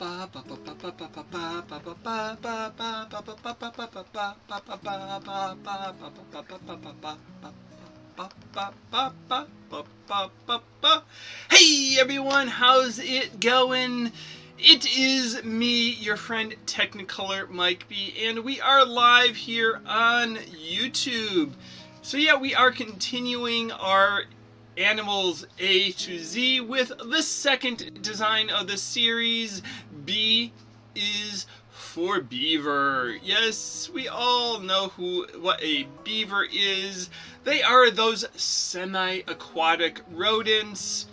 Hey everyone, how's it going? It is me, your friend Technicolor Mike B, and we are live here on YouTube. So yeah, we are continuing our Animals A to Z with the second design of the series. B is for Beaver. Yes, we all know what a beaver is. They are those semi-aquatic rodents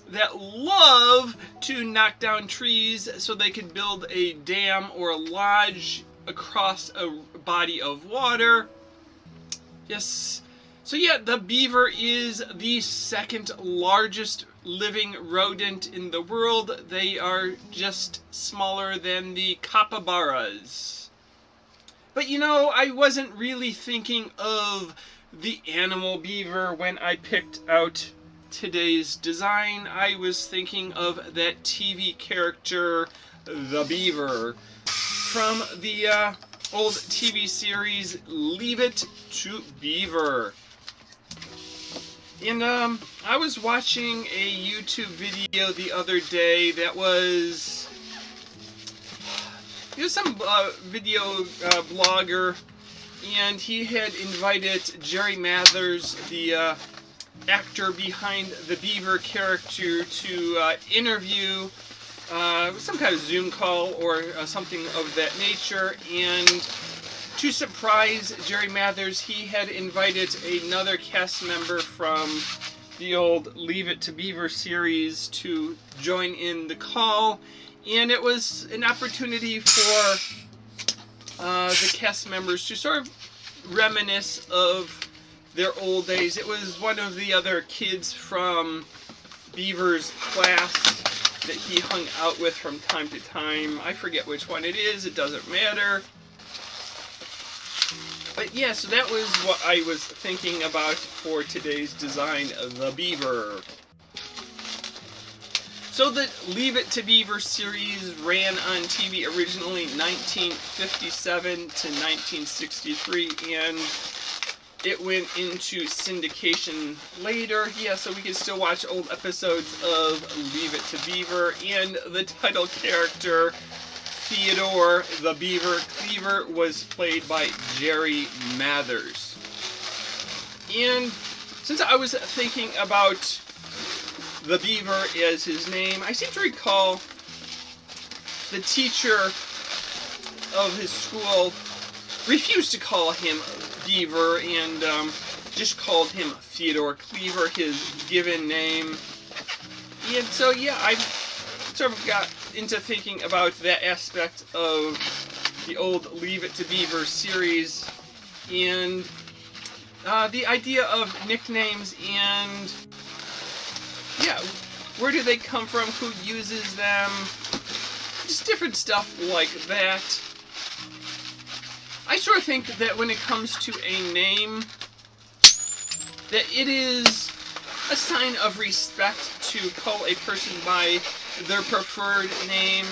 that love to knock down trees so they can build a dam or a lodge across a body of water. Yes. So yeah, the beaver is the second largest living rodent in the world. They are just smaller than the capybaras. But you know, I wasn't really thinking of the animal beaver when I picked out today's design. I was thinking of that TV character, the Beaver, from the old TV series Leave It to Beaver. And I was watching a YouTube video the other day that was some video blogger, and he had invited Jerry Mathers, the actor behind the Beaver character, to interview some kind of Zoom call or something of that nature. And to surprise Jerry Mathers, he had invited another cast member from the old Leave It to Beaver series to join in the call. And it was an opportunity for the cast members to sort of reminisce of their old days. It was one of the other kids from Beaver's class that he hung out with from time to time. I forget which one it is, it doesn't matter. But yeah, so that was what I was thinking about for today's design of the Beaver. So the Leave It to Beaver series ran on TV originally 1957 to 1963, and it went into syndication later. Yeah, so we can still watch old episodes of Leave It to Beaver, and the title character, Theodore the Beaver Cleaver, was played by Jerry Mathers. And since I was thinking about the Beaver as his name, I seem to recall the teacher of his school refused to call him Beaver and just called him Theodore Cleaver, his given name. And so yeah, I sort of got into thinking about that aspect of the old Leave It to Beaver series, and the idea of nicknames, and yeah, where do they come from, who uses them, just different stuff like that. I sort of think that when it comes to a name, that it is a sign of respect to call a person by their preferred name.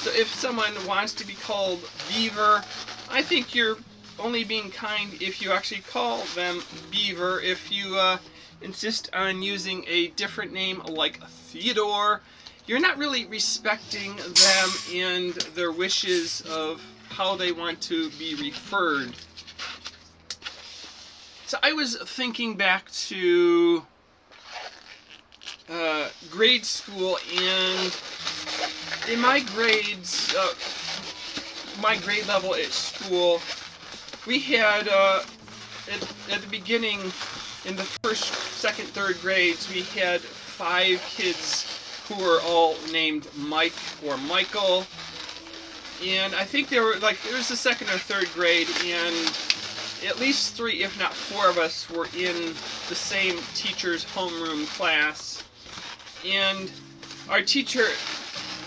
So if someone wants to be called Beaver, I think you're only being kind if you actually call them Beaver. If you insist on using a different name like Theodore, you're not really respecting them and their wishes of how they want to be referred. So I was thinking back to grade school, and in my grades, my grade level at school, we had at the beginning, in the first, second, third grades, we had 5 kids who were all named Mike or Michael. And I think there were, like, it was the second or third grade, and at least 3, if not 4 of us were in the same teacher's homeroom class. And our teacher,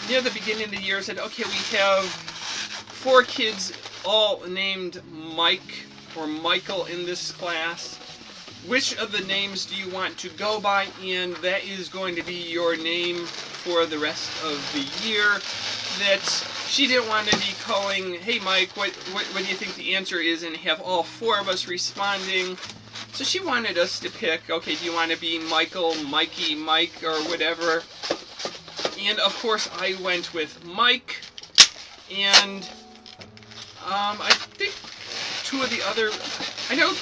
near the beginning of the year, said, okay, we have 4 kids all named Mike or Michael in this class. Which of the names do you want to go by? And that is going to be your name for the rest of the year. that she didn't want to be calling, hey Mike, what do you think the answer is, and have all four of us responding. So she wanted us to pick, okay, do you want to be Michael, Mikey, Mike, or whatever? And of course I went with Mike, and I think two of the other, I know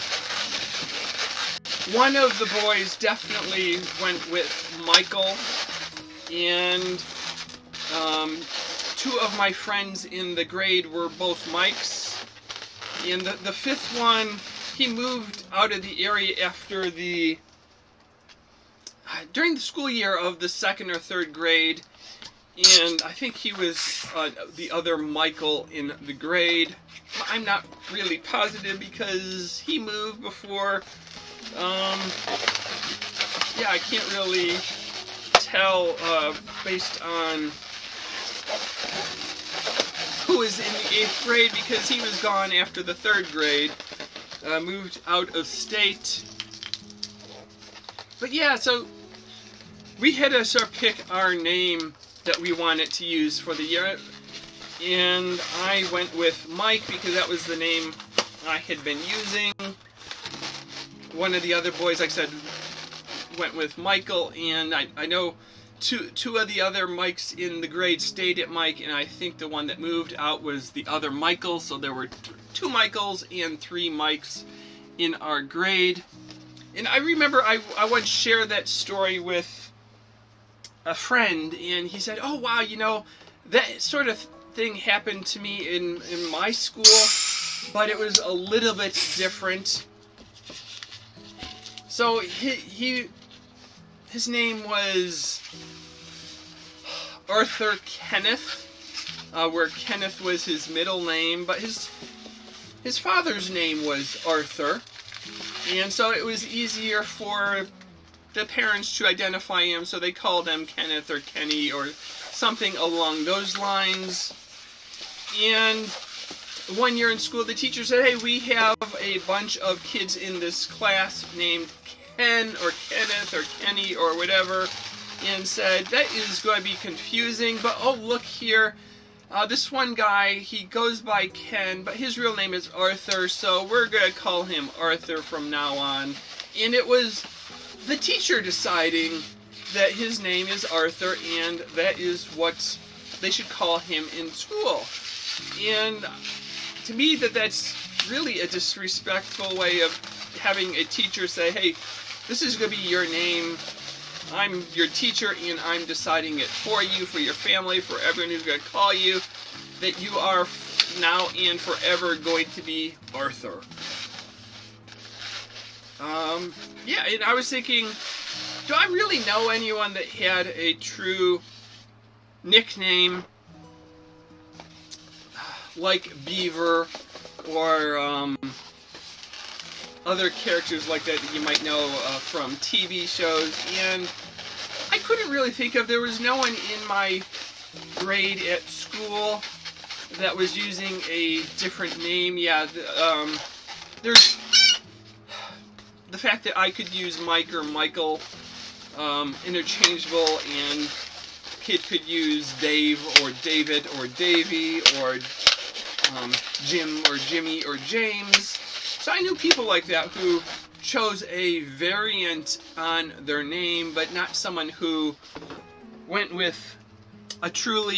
one of the boys definitely went with Michael, and two of my friends in the grade were both Mikes, and the fifth one, he moved out of the area after during the school year of the second or third grade, and I think he was the other Michael in the grade. I'm not really positive because he moved before. Yeah, I can't really tell based on who was in the 8th grade because he was gone after the 3rd grade, moved out of state. But yeah, so we had to sort of pick our name that we wanted to use for the year, and I went with Mike because that was the name I had been using. One of the other boys, like I said, went with Michael, and I know two of the other Mikes in the grade stayed at Mike, and I think the one that moved out was the other Michael, so there were 2 Michaels and 3 Mikes in our grade. And I remember I once shared that story with a friend, and he said, oh wow, you know, that sort of thing happened to me in my school, but it was a little bit different. So his name was Arthur Kenneth, where Kenneth was his middle name, but his father's name was Arthur, and so it was easier for the parents to identify him, so they called him Kenneth or Kenny or something along those lines. And one year in school, the teacher said, hey, we have a bunch of kids in this class named Ken or Kenneth or Kenny or whatever, and said, that is going to be confusing, but oh, look here, this one guy, he goes by Ken, but his real name is Arthur, so we're going to call him Arthur from now on. And it was the teacher deciding that his name is Arthur, and that is what they should call him in school. And to me, that's really a disrespectful way of having a teacher say, hey, this is going to be your name, I'm your teacher, and I'm deciding it for you, for your family, for everyone who's going to call you, that you are now and forever going to be Arthur. Yeah, and I was thinking, do I really know anyone that had a true nickname like Beaver or other characters like that you might know from TV shows? And I couldn't really think of, there was no one in my grade at school that was using a different name. Yeah, there's the fact that I could use Mike or Michael interchangeable, and kid could use Dave or David or Davey or Jim or Jimmy or James. So I knew people like that who chose a variant on their name, but not someone who went with a true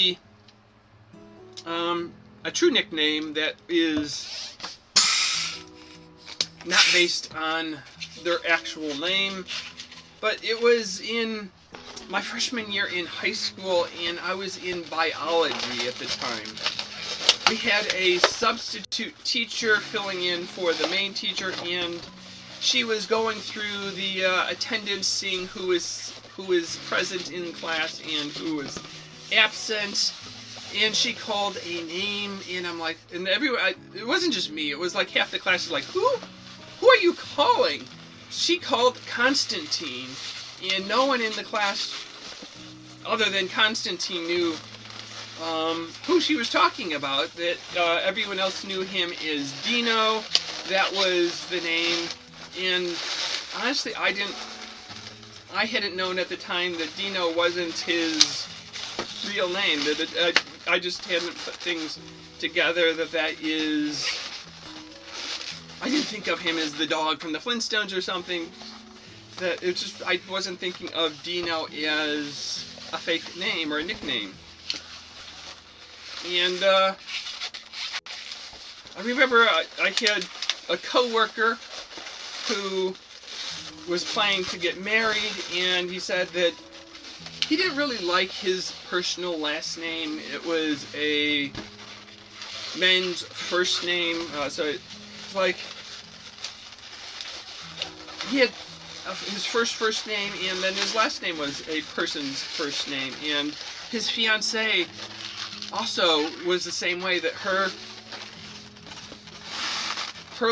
nickname that is not based on their actual name. But it was in my freshman year in high school, and I was in biology at the time. We had a substitute teacher filling in for the main teacher, and she was going through the attendance, seeing who is present in class and who was absent. And she called a name, and I'm like, and everyone, it wasn't just me, it was like half the class was like, who are you calling? She called Constantine, and no one in the class other than Constantine knew who she was talking about. That everyone else knew him as Dino. That was the name. And honestly, I hadn't known at the time that Dino wasn't his real name. I just hadn't put things together that is... I didn't think of him as the dog from the Flintstones or something. That it's just, I wasn't thinking of Dino as a fake name or a nickname. And I remember I had a coworker who was planning to get married, and he said that he didn't really like his personal last name. It was a men's first name, so it's like he had his first name, and then his last name was a person's first name, and his fiancée also was the same way, that her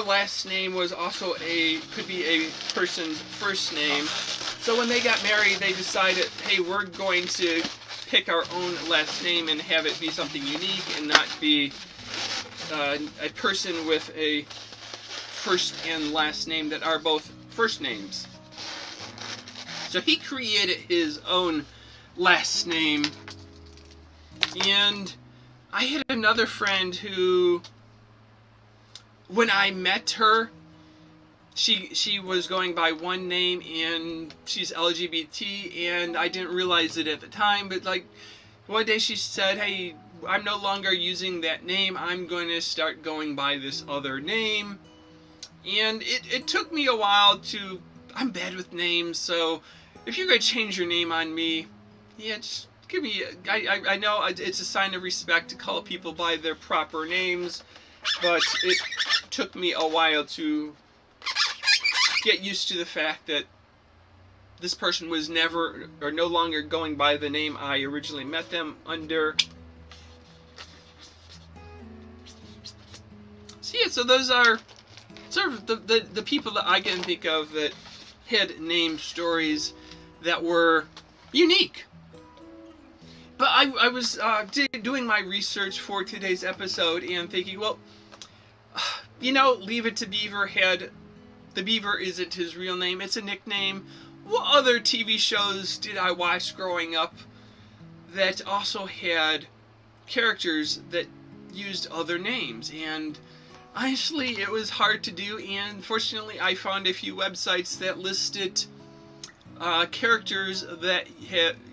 last name was also could be a person's first name. So when they got married, they decided, hey, we're going to pick our own last name and have it be something unique and not be a person with a first and last name that are both first names. So he created his own last name. And I had another friend who, when I met her, she was going by one name, and she's LGBT, and I didn't realize it at the time, but like one day she said, hey, I'm no longer using that name, I'm going to start going by this other name. And it took me a while to, I'm bad with names, so if you're going to change your name on me, yeah, just give me, I know it's a sign of respect to call people by their proper names, but it took me a while to get used to the fact that this person was never or no longer going by the name I originally met them under. So yeah, so those are sort of the people that I can think of that had name stories that were unique. But I was doing my research for today's episode and thinking, well, you know, Leave It to Beaver the Beaver isn't his real name, it's a nickname. What other TV shows did I watch growing up that also had characters that used other names? And honestly, it was hard to do, and fortunately I found a few websites that listed characters that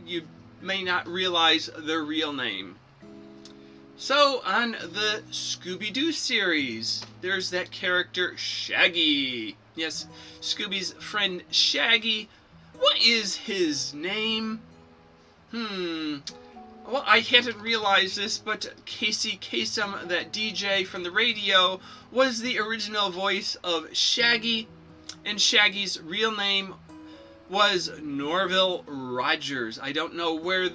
you may not realize their real name. So, on the Scooby-Doo series, there's that character Shaggy. Yes, Scooby's friend Shaggy. What is his name? Well, I hadn't realized this, but Casey Kasem, that DJ from the radio, was the original voice of Shaggy, and Shaggy's real name was Norville Rogers. I don't know where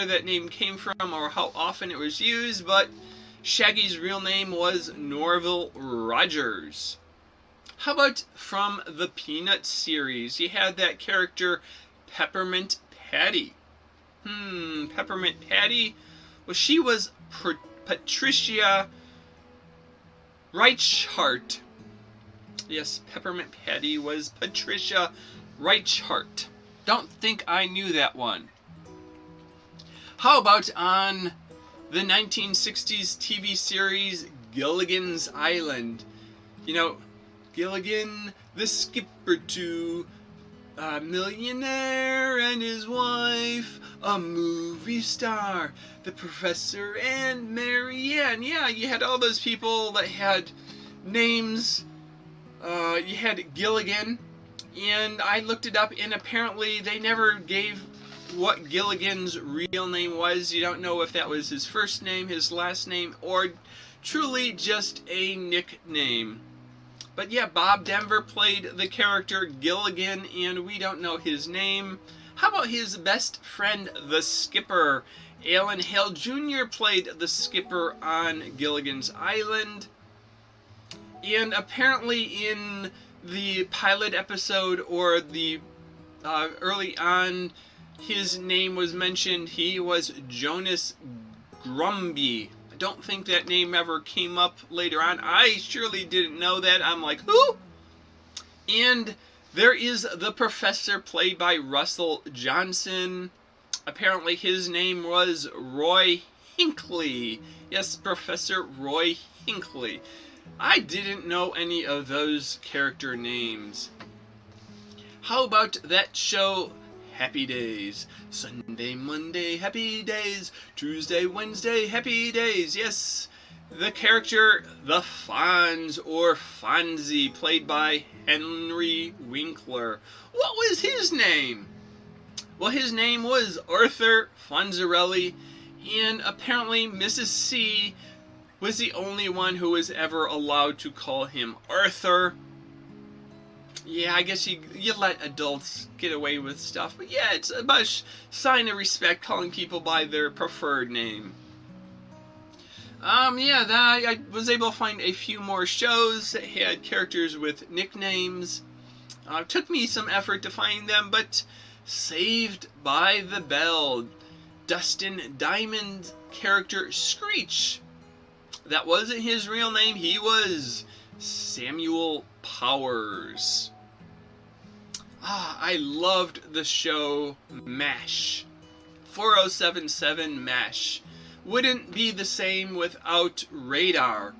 that name came from or how often it was used, but Shaggy's real name was Norville Rogers. How about from the Peanuts series? You had that character Peppermint Patty. Peppermint Patty? Well, she was Patricia Reichart. Yes, Peppermint Patty was Patricia Reichart. Don't think I knew that one. How about on the 1960s TV series Gilligan's Island? You know, Gilligan, the skipper to a millionaire and his wife, a movie star, the professor and Mary Ann. Yeah, you had all those people that had names. You had Gilligan, and I looked it up, and apparently they never gave what Gilligan's real name was. You don't know if that was his first name, his last name, or truly just a nickname. But yeah, Bob Denver played the character Gilligan, and we don't know his name. How about his best friend, the Skipper? Alan Hale Jr. played the Skipper on Gilligan's Island. And apparently in the pilot episode, or the early on, his name was mentioned. He was Jonas Grumby. I don't think that name ever came up later on. I surely didn't know that. I'm like, who? And there is the professor, played by Russell Johnson. Apparently his name was Roy Hinckley. Yes, Professor Roy Hinckley. I didn't know any of those character names. How about that show, Happy Days? Sunday, Monday, happy days. Tuesday, Wednesday, happy days. Yes, the character, the Fonz or Fonzie, played by Henry Winkler. What was his name? Well, his name was Arthur Fonzarelli, and apparently Mrs. C was the only one who was ever allowed to call him Arthur. Yeah, I guess you let adults get away with stuff, but yeah, it's a sign of respect calling people by their preferred name. Yeah, I was able to find a few more shows that had characters with nicknames. It took me some effort to find them, but Saved by the Bell, Dustin Diamond's character Screech. That wasn't his real name, he was Samuel Powers. I loved the show MASH. 4077 MASH. Wouldn't be the same without Radar.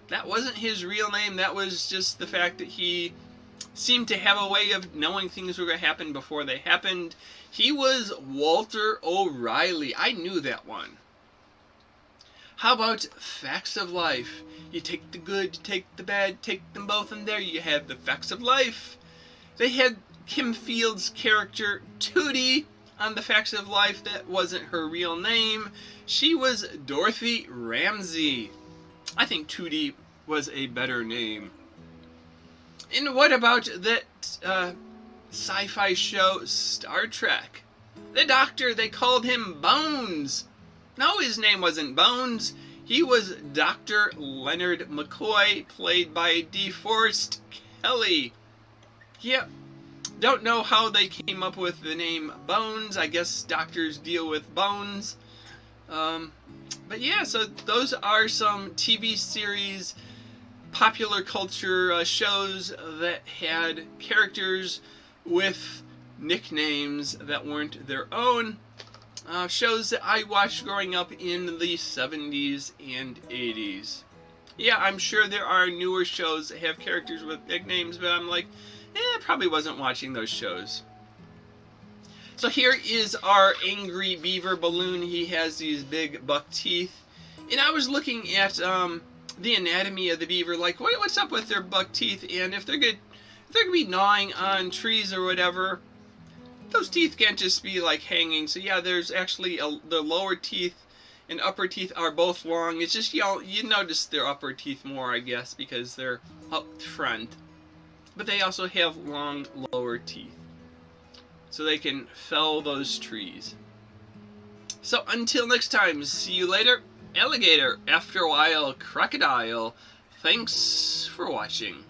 That wasn't his real name, that was just the fact that he seemed to have a way of knowing things were going to happen before they happened. He was Walter O'Reilly. I knew that one. How about Facts of Life? You take the good, you take the bad, take them both, and there you have the Facts of Life. They had Kim Field's character Tootie on the Facts of Life. That wasn't her real name. She was Dorothy Ramsey. I think Tootie was a better name. And what about that sci-fi show Star Trek? The Doctor, they called him Bones. No, his name wasn't Bones. He was Dr. Leonard McCoy, played by DeForest Kelly. Yep. Don't know how they came up with the name Bones. I guess doctors deal with bones. But yeah, so those are some TV series, popular culture shows that had characters with nicknames that weren't their own. Shows that I watched growing up in the 70s and 80s. Yeah, I'm sure there are newer shows that have characters with nicknames, but I'm like, I probably wasn't watching those shows. So here is our angry beaver balloon. He has these big buck teeth. And I was looking at the anatomy of the beaver, like what's up with their buck teeth, and if they're gonna be gnawing on trees or whatever, those teeth can't just be like hanging. So yeah, there's actually the lower teeth and upper teeth are both long. It's just you notice their upper teeth more, I guess, because they're up front. But they also have long lower teeth, so they can fell those trees. So until next time, see you later, alligator. After a while, crocodile. Thanks for watching.